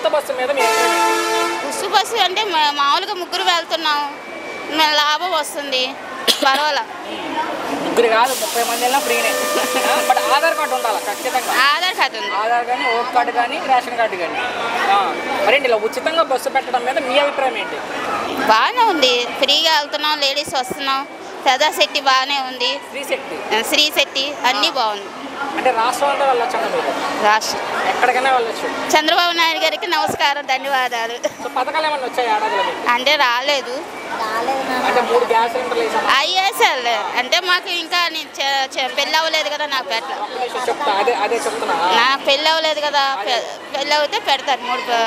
ఉచిత బస్సు మీద మీ అభిప్రాయం ఏంటి? ఉచిత బస్సు అంటే మామూలుగా ముగ్గురు వెళ్తున్నాం, లాభం వస్తుంది, పర్వాలా. ముగ్గురు కాదు 30 మంది వెళ్ళినా ఫ్రీనే. బట్ ఆధార్ కార్డు ఉండాలి ఖచ్చితంగా. ఆధార్ కార్డు ఉంది. ఆధార్ కానీ, ఓట్ కార్డు కానీ, రేషన్ కార్డు కానీ. మరేంటి ఇలా ఉచితంగా బస్సు పెట్టడం మీద మీ అభిప్రాయం ఏంటి? బాగానే ఉంది, ఫ్రీగా వెళ్తున్నాం, లేడీస్ వస్తున్నాం, సదా శెట్టి బాగానే ఉంది, శ్రీ శెట్టి అన్నీ బాగుంది. అంటే రాష్ట్రం అంతా వెళ్ళొచ్చు అన్న మీరు? రాష్ట్రం ఎక్కడికైనా వెళ్ళొచ్చు. చంద్రబాబు నాయుడు గారికి నమస్కారం, ధన్యవాదాలు. పథకాలు ఏమన్నా వచ్చాయి ఏడాదిలో? అంటే రాలేదు, అంటే 3 గ్యాస్ సిలిండర్లు వేసాను. అయ్యేసారు. అంటే మాకు ఇంకా పెళ్ళి అవ్వలేదు కదా, నాకు పెట్ట చెప్తా, అదే చెప్తున్నా. నాకు పెళ్ళి అవ్వలేదు కదా, పెళ్ళి అవుతే పెడతారు 3.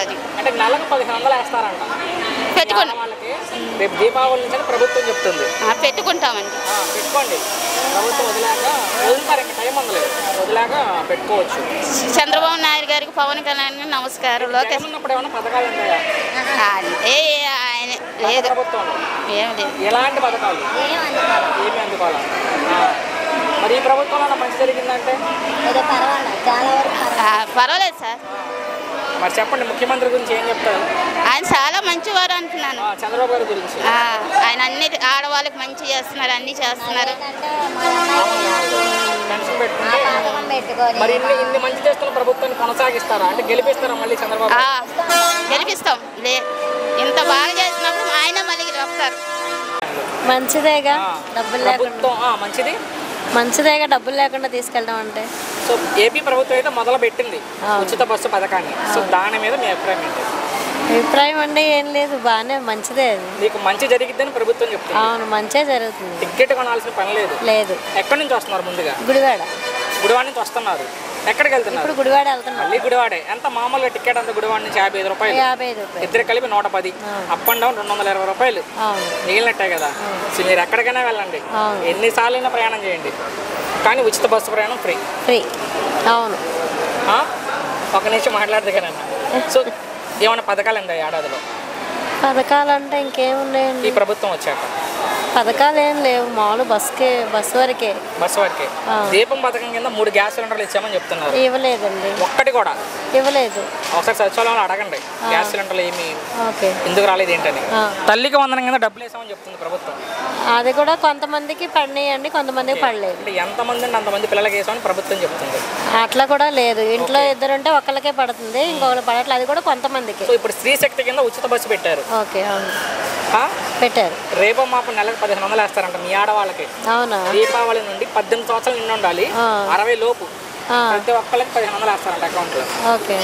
అది అంటే నెలకు 1500 వేస్తారంట పెట్టుకోండి. వాళ్ళకి రేపు దీపావళి నుంచి ప్రభుత్వం చెప్తుంది. పెట్టుకుంటామండి. పెట్టుకోండి, ప్రభుత్వం వదిలాక టైం ఉండలేదు, వదిలాక పెట్టుకోవచ్చు. చంద్రబాబు నాయుడు గారికి, పవన్ కళ్యాణ్ గారికి నమస్కారం. లోకేష్ ఉన్నప్పుడు ఏమైనా పథకాలు ఉన్నాయా? అంటే ఆయన లేదు, ఏం లేదు. ఎలాంటి పథకాలు ఏమి అందుకోవాలి? మరి ఈ ప్రభుత్వంలో మంచి జరిగిందంటే పర్వాలేదు సార్. మరి చెప్పండి, ముఖ్యమంత్రి గురించి ఏం చెప్తారు? ఆయన చాలా మంచివారు అంటున్నాను. చంద్రబాబు గారి గురించి ఆయన అన్ని ఆడవాళ్ళకి మంచి చేస్తున్నారు, అన్ని చేస్తున్నారు. పెన్షన్ పెట్టుకుంటే మరి ఇన్ని మంచి చేస్తున్న ప్రభుత్వాన్ని కొనసాగిస్తారా? అంటే గెలిపిస్తారా మళ్ళీ చంద్రబాబు? గెలిపిస్తాం. ఇంత బాగా చేసినప్పుడు ఆయన మళ్ళీ వస్తారు. మంచిదేగా, డబ్బులు లేకుండా మంచిది, మంచిదేగా డబ్బులు లేకుండా తీసుకెళ్ళడం అంటే. సో ఏపీ ప్రభుత్వం అయితే మొదలు పెట్టింది ఉచిత బస్సు పథకాన్ని. సో దాని మీద మీ అభిప్రాయం ఏంటి? అభిప్రాయం అంటే ఏం లేదు, బాగానే మంచిదే. మీకు మంచి జరిగిద్దని ప్రభుత్వం చెప్తుంది. అవును, మంచిగా జరుగుతుంది. టికెట్ కొనాల్సిన పని లేదు. లేదు. ఎక్కడి నుంచి వస్తున్నారు? ముందుగా గుడివాడ నుంచి వస్తున్నారు. ఎక్కడికి వెళ్తున్నారు? ఇప్పుడు గుడివాడ వెళ్తున్నారు. మళ్ళీ గుడివాడే. ఎంత మామూలుగా టికెట్ అంత గుడివాడ నుంచి 55 రూపాయలు, 55 రూపాయలు, ఇద్దరు కలిపి 110, అప్ అండ్ డౌన్ 220 రూపాయలు మిగిలినట్టే కదా. సో మీరు ఎక్కడికైనా వెళ్ళండి, ఎన్నిసార్లు అయినా ప్రయాణం చేయండి, కానీ ఉచిత బస్సు ప్రయాణం ఫ్రీ. అవును. ఒక నిమిషం మాట్లాడితే కదా. సో ఏమైనా పథకాలు ఉన్నాయి ఏడాదిలో? పథకాలు అంటే ఇంకేమున్నాయండి ఈ ప్రభుత్వం వచ్చాక? పథకాలు ఏం లేవు, మామూలు బస్సు వరకే. దీపం పథకం కింద 3 గ్యాస్ సిలిండర్లు ఇచ్చామని చెప్తున్నారు. ఇవ్వలేదండి, ఒక్కటి కూడా ఇవ్వలేదు. ఒకసారి సచివాలయంలో అడగండి, గ్యాస్ సిలిండర్లు ఏమి ఎందుకు రాలేదు ఏంటని. తల్లికి వందనం కింద డబ్బులు వేసామని చెప్తుంది ప్రభుత్వం. అది కూడా కొంతమందికి పడినాయండి, కొంతమందికి పడలేదు. అంటే ఎంతమంది అండి అంతమంది పిల్లలకి వేసామని ప్రభుత్వం చెప్తుంది. అట్లా కూడా లేదు, ఇంట్లో ఇద్దరుంటే ఒక్కళ్ళకే పడుతుంది, ఇంకొకరు పడట్లేదు. అది కూడా కొంతమందికి. ఇప్పుడు స్త్రీ శక్తి కింద ఉచిత బస్సు పెట్టారు. పెట్టారు. రేపో మాపు నెలకు 1500 వేస్తారంట మీ ఆడవాళ్ళకి. అవునా? దీపావళి నుండి 18 సంవత్సరాలు నిండి ఉండాలి, 60 లోపు ప్రతి ఒక్కరికి 1500 వేస్తారంట అకౌంట్ లో.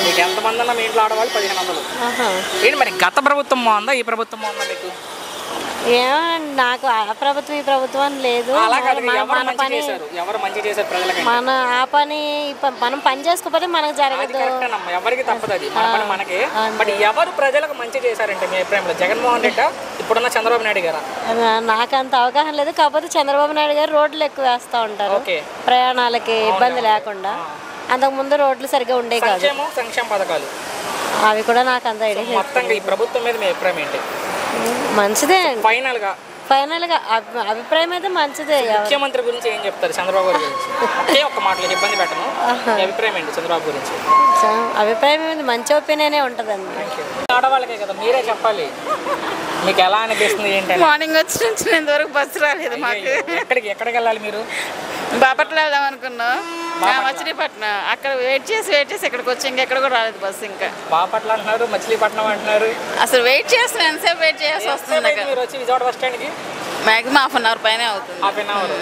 మీకు ఎంతమంది అన్నా మీ ఇంట్లో ఆడవాళ్ళు 1500. ఏంటి మరి గత ప్రభుత్వం బాగుందా, ఈ ప్రభుత్వం బాగుందా మీకు? నాకు ఆ ప్రభుత్వం ఈ ప్రభుత్వం అని లేదు. ఎవరు మంచి చేశారు ప్రజలకి? మన ఆ పని మనం పని చేసుకోకపోతే మనకు జరగదు. ఎవరికి తప్పదు, అది మన పని మనకి. బట్ ఎవరు ప్రజలకు మంచి చేశారంటే మీ అభిప్రాయంలో? జగన్మోహన్ రెడ్డి, ఇప్పుడున్న చంద్రబాబు నాయుడు గారా? నాకు అంత అవగాహన లేదు. కాకపోతే చంద్రబాబు నాయుడు గారు రోడ్లు ఎక్కువ వేస్తూ ఉంటారు, ప్రయాణాలకి ఇబ్బంది లేకుండా. అంతకుముందు రోడ్లు సరిగ్గా ఉండే కాదు. సంక్షేమ పథకాలు అవి కూడా నాకు అంత ఐడియా. మొత్తంగా ఈ ప్రభుత్వం మీద మీ అభిప్రాయం ఏంటి? మంచిదే. ఫైనల్ గా అభిప్రాయం అయితే మంచిదే. ముఖ్యమంత్రి గురించి ఏం చెప్తారు? చంద్రబాబు గారి గురించి ఒకే ఒక్క మాటలో ఇబ్బంది పెట్టను, అభిప్రాయం ఏంటి చంద్రబాబు గురించి? అభిప్రాయం ఏంటి, మంచి ఒపీనియనే ఉంటుందండి. ఆడవాళ్ళకే కదా, మీరే చెప్పాలి. మీకు ఎలా అనిపిస్తుంది ఏంటంటే? మార్నింగ్ వచ్చి నుంచి ఇంతవరకు బస్సు రాలేదు మాకు. ఎక్కడికి వెళ్ళాలి మీరు? బాపట్ల వెళ్దాం అనుకున్నాం, మచిలీపట్నం. అక్కడ వెయిట్ చేసి ఇక్కడికి వచ్చి ఇంకెక్కడ కూడా రాలేదు బస్సు. ఇంకా బాపట్ల అంటున్నారు, మచిలీపట్నం అంటున్నారు. అసలు వెయిట్ చేస్తున్నాం, ఎంతసేపు వెయిట్ చేయాల్సి వస్తుంది. మీరు వచ్చి విజయవాడ బస్ స్టాండ్కి మ్యాక్సిమం ½ అన్ అవర్ పైన అవుతుంది. ½ అవర్.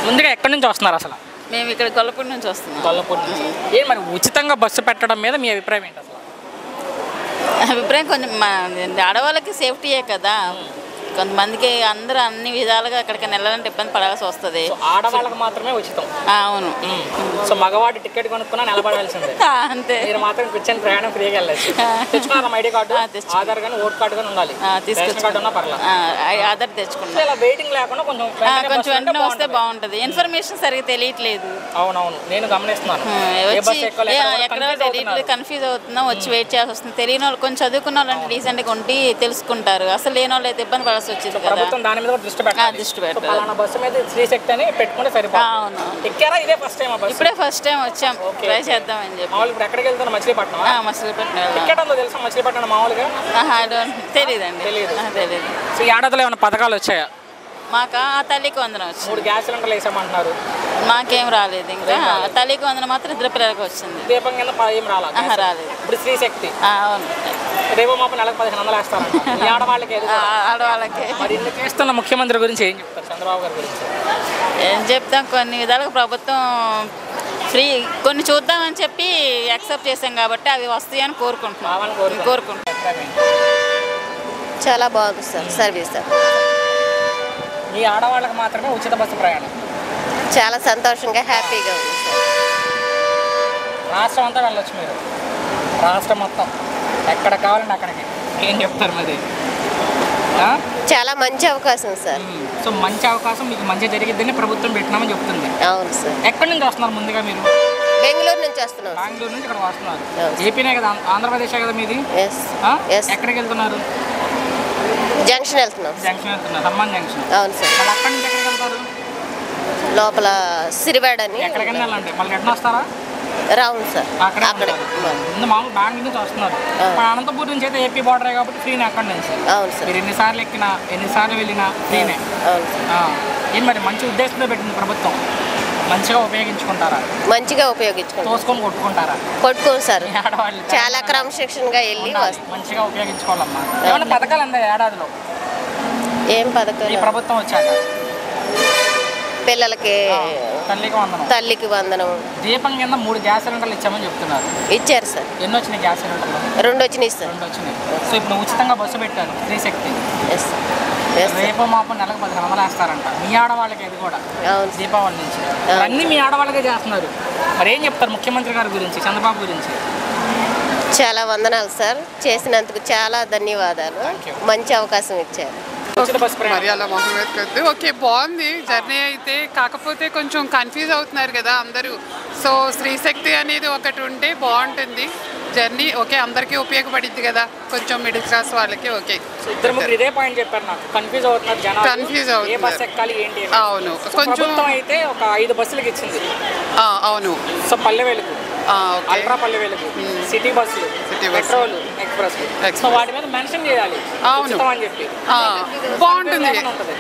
ముందుగా ఎక్కడి నుంచి వస్తున్నారు అసలు? మేము ఇక్కడ గొల్లపూడి నుంచి వస్తున్నాం. గొల్లపూడి నుంచి. ఏం మరి ఉచితంగా బస్సు పెట్టడం మీద మీ అభిప్రాయం ఏంటి అసలు? అభిప్రాయం కొంచెం ఆడవాళ్ళకి సేఫ్టీయే కదా. కొంతమందికి అందరూ అన్ని విధాలుగా అక్కడికి వెళ్ళాలంటే ఇబ్బంది పడాల్సి వస్తుంది. ఆడవాళ్ళకి మాత్రమే ఉచితం. అవును. సో మగవాడి టికెట్ కొనుక్కున్నా నిలబడాల్సిందే. అంతే. మీరు మాత్రం కూర్చొని ప్రయాణం ఫ్రీగా వెళ్ళచ్చు. తెచ్చుకున్నారా ఐడి కార్డు? ఆధార్ కానీ ఓట్ కార్డు కానీ ఉండాలి. కార్డు ఉన్నా పర్లేదు. ఆధార్ తెచ్చుకున్నా. ఇలా వెయిటింగ్ లేకుండా కొంచెం వెంటనే వస్తే బాగుంటుంది. ఇన్ఫర్మేషన్ సరిగ్గా తెలియట్లేదు. అవునవును, నేను గమనిస్తున్నాను. ఎక్కడ కన్ఫ్యూజ్ అవుతున్నాం, వచ్చి వెయిట్ చేయాల్సి వస్తుంది. తెలియని వాళ్ళు, కొంచెం చదువుకున్న వాళ్ళు అంటే డీసెంట్గా ఉండి తెలుసుకుంటారు. అసలు లేని వాళ్ళు అయితే ఇబ్బంది పడాల్సి కలిసి వచ్చింది కదా. ప్రభుత్వం దాని మీద కూడా దృష్టి పెట్టాలి. దృష్టి పెట్టాలి. పలానా బస్సు మీద శ్రీశక్తి అని పెట్టుకుంటే సరిపోతుంది. అవును. ఎక్కారా? ఇదే ఫస్ట్ టైం? ఇప్పుడే ఫస్ట్ టైం వచ్చాం, ట్రై చేద్దామని చెప్పి. మామూలు ఇప్పుడు ఎక్కడికి వెళ్తున్నా? మచిలీపట్నం. మచిలీపట్నం టికెట్ ఉందో తెలుసా మచిలీపట్నం మామూలుగా? తెలియదండి. తెలియదు. సో ఈ ఏడాదిలో ఏమైనా పథకాలు వచ్చాయా? మాకు ఆ తల్లికి వందనం వచ్చింది. 3 గ్యాస్ సిలిండర్లు వేసామంటున్నారు. మాకేం రాలేదు. ఇంకా తల్లికి వందనం మాత్రం 2 పిల్లలకి వచ్చింది. దీపం కింద ఏం రాలేదు. రాలేదు. ఇప్పుడు శ్రీశక్తి. అవును. రేపు మాపు నెలకు 1500 వేస్తారంట. ఈ ఆడవాళ్ళకి ఆడవాళ్ళకి. మరి ఇన్ని చేస్తున్న ముఖ్యమంత్రి గురించి ఏం చెప్తారు? చంద్రబాబు గారి గురించి ఏం చెప్తాం, కొన్ని విధాలుగా ప్రభుత్వం ఫ్రీ కొన్ని చూద్దామని చెప్పి యాక్సెప్ట్ చేసాం కాబట్టి అవి వస్తాయని కోరుకుంటున్నాం. చాలా బాగుంది సార్ సర్వీస్. ఈ ఆడవాళ్ళకి మాత్రమే ఉచిత బస్సు ప్రయాణం. చాలా సంతోషంగా హ్యాపీగా ఉంది సార్. రాష్ట్రం అంతా వెళ్ళొచ్చు మీరు, రాష్ట్రం మొత్తం ఎక్కడ కావాలంటే అక్కడికి. ఏం చెప్తారు మరి? చాలా మంచి అవకాశం సార్. సో మంచి అవకాశం, మీకు మంచి జరిగిద్దని ప్రభుత్వం పెట్టినామని చెప్తుంది. అవును సార్. ఎక్కడి నుంచి వస్తున్నారు ముందుగా మీరు? బెంగళూరు నుంచి వస్తున్నాం. బెంగళూరు నుంచి ఇక్కడ వస్తున్నారు. ఏపీనే కదా, ఆంధ్రప్రదేశే కదా మీది? ఎక్కడికి వెళ్తున్నారు? జంక్షన్ వెళ్తున్నాం. జంక్షన్ వెళ్తున్నారు, హనుమాన్ జంక్షన్. అవును సార్. మళ్ళీ అక్కడి నుంచి ఎక్కడికి వెళ్తారు? లోపల సిరివాడ అని. ఎక్కడికైనా వెళ్ళండి, మళ్ళీ రిటర్న్ వస్తారా? రావును సార్. అక్కడే ముందు మామూలు బెంగళూరు నుంచి వస్తున్నారు. అనంతపూర్ నుంచి అయితే ఏపీ బార్డరే కాబట్టి ఫ్రీనే అక్కడి నుంచి. అవును సార్. మీరు ఎన్నిసార్లు ఎక్కినా ఎన్నిసార్లు వెళ్ళినా ఫ్రీనే. ఏం మరి మంచి ఉద్దేశంతో పెట్టింది ప్రభుత్వం, మంచిగా ఉపయోగించుకుంటారా? మంచిగా ఉపయోగించుకుంటారు. తోసుకొని కొట్టుకుంటారా? కొట్టుకోరు సార్. ఆడవాళ్ళు చాలా క్రమశిక్షణగా వెళ్ళి మంచిగా ఉపయోగించుకోవాలమ్మా. ఏమన్నా పథకాలు అందా ఏడాదిలో? ఏం పథకాలు? ఈ ప్రభుత్వం వచ్చాక పిల్లలకి తల్లికి వందనం. దీపం కింద 3 గ్యాస్ సిలిండర్లు ఇచ్చామని చెప్తున్నారు. ఇచ్చారు సార్. ఎన్ని వచ్చినాయి గ్యాస్ సిలిండర్లు? 2 వచ్చినాయి సార్. 2 వచ్చినాయి. సో ఇప్పుడు ఉచితంగా బస్సు పెట్టారు శ్రీశక్తి. రేపు మాపు నెలకు 1500 వేస్తారంట. మీ ఆడవాళ్ళకి అది కూడా దీపావళి నుంచి అన్నీ మీ ఆడవాళ్ళకే చేస్తున్నారు. మరి ఏం చెప్తారు ముఖ్యమంత్రి గారి గురించి, చంద్రబాబు గురించి? చాలా వందనాలు సార్, చేసినందుకు చాలా ధన్యవాదాలు. మంచి అవకాశం ఇచ్చారు. మర్యాల మొహమ్మద్ కద్దు. ఓకే, బాగుంది జర్నీ అయితే. కాకపోతే కొంచెం కన్ఫ్యూజ్ అవుతున్నారు కదా అందరూ. సో శ్రీశక్తి అనేది ఒకటి ఉంటే బాగుంటుంది జర్నీ. ఓకే, అందరికీ ఉపయోగపడింది కదా, కొంచెం మిడిల్ క్లాస్ వాళ్ళకి. ఓకే, ఇదే పాయింట్ చెప్పారు నాకు. కన్ఫ్యూజ్ అవుతున్నారు జనాలు, కన్ఫ్యూజ్ అవుతుంది. ఏ బస్ ఎక్కాలి ఏంటి? అవును, కొంచెం అయితే ఒక 5 బస్సులకు ఇచ్చింది. అవును. So Palle Velugu, ultra Palle Velugu, city బస్సులు, పెట్రోల్ ఎక్స్ప్రెస్, సో వాటి మీద మెన్షన్ చేయాలి. అవును అని చెప్పి బాగుంటుంది,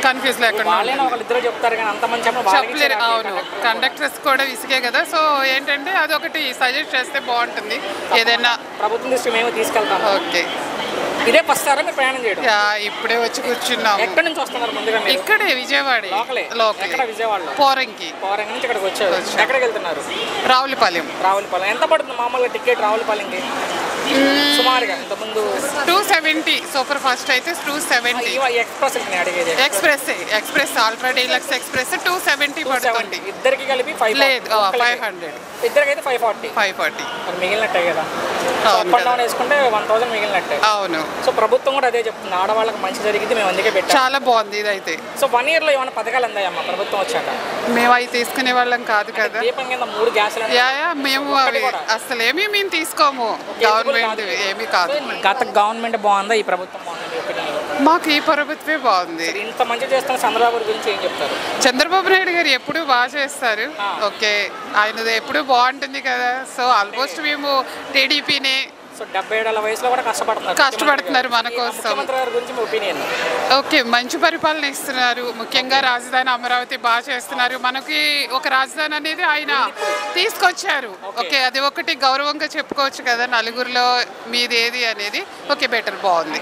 కన్ఫ్యూజ్ లేకుండా. వాళ్ళైనా ఒకళ్ళిద్దరు చెప్తారు కానీ అంత మంది చెప్పలేరు. అవును, కండక్టర్స్ కూడా విసిగే కదా. సో ఏంటంటే అదొకటి సజెస్ట్ చేస్తే బాగుంటుంది. ఏదైనా ప్రభుత్వం దృష్టి మేము తీసుకెళ్తాం. ఓకే, ఇదే ఫస్ట్ సార్ మీరు ప్రయాణం చేయడం? ఇప్పుడే వచ్చి కూర్చున్నాం. ఎక్కడి నుంచి వస్తున్నారు ముందుగా? ఇక్కడే విజయవాడ లోకల్. విజయవాడ పోరంకి నుంచి ఇక్కడికి వచ్చారు. ఎక్కడికి వెళ్తున్నారు? రావులపాలెం. ఎంత పడుతుంది మామూలుగా టికెట్ రావులపాలెంకి? సుమారుగా ఇంతకుముందు 270 సూపర్ ఫాస్ట్ అయితే 270. ఎక్స్ప్రెస్ అల్ట్రా డీలక్స్ ఎక్స్ప్రెస్ 270 పడుతుంది. ఇద్దరికి కలిపి 500. ఇద్దరికైతే 540. మిగిలినట్టే కదా, అప్ అండ్ డౌన్ వేసుకుంటే 1000 మిగిలినట్టే. అవును. సో ప్రభుత్వం కూడా అదే చెప్తుంది, ఆడవాళ్ళకి మంచి జరిగింది, మేము అందుకే పెట్టాం. చాలా బాగుంది ఇదైతే. సో 1 year లో ఏమైనా పథకాలు అందాయమ్మా ప్రభుత్వం వచ్చాక? మేము అవి తీసుకునే వాళ్ళం కాదు కదా. దీపం కింద 3 గ్యాస్ మేము అవి అసలు మేము తీసుకోము. గవర్నమెంట్ ఏమీ కాదు. గత గవర్నమెంట్ బాగుందా, ఈ ప్రభుత్వం బాగుందా? మాకు ఈ ప్రభుత్వమే బాగుంది. ఇంత మంచి చేస్తున్న చంద్రబాబు గురించి ఏం చెప్తారు? చంద్రబాబు నాయుడు గారు ఎప్పుడు బాగా చేస్తారు. ఓకే, ఆయనది ఎప్పుడు బాగుంటుంది కదా. సో ఆల్మోస్ట్ మేము టీడీపీనే. సో 77 వయసులో కూడా కష్టపడుతున్నారు మన కోసం. ఓకే, మంచి పరిపాలన ఇస్తున్నారు. ముఖ్యంగా రాజధాని అమరావతి బాగా చేస్తున్నారు. మనకి ఒక రాజధాని అనేది ఆయన తీసుకొచ్చారు. ఓకే, అది ఒకటి గౌరవంగా చెప్పుకోవచ్చు కదా నలుగురిలో మీది ఏది అనేది. ఓకే, బెటర్, బాగుంది.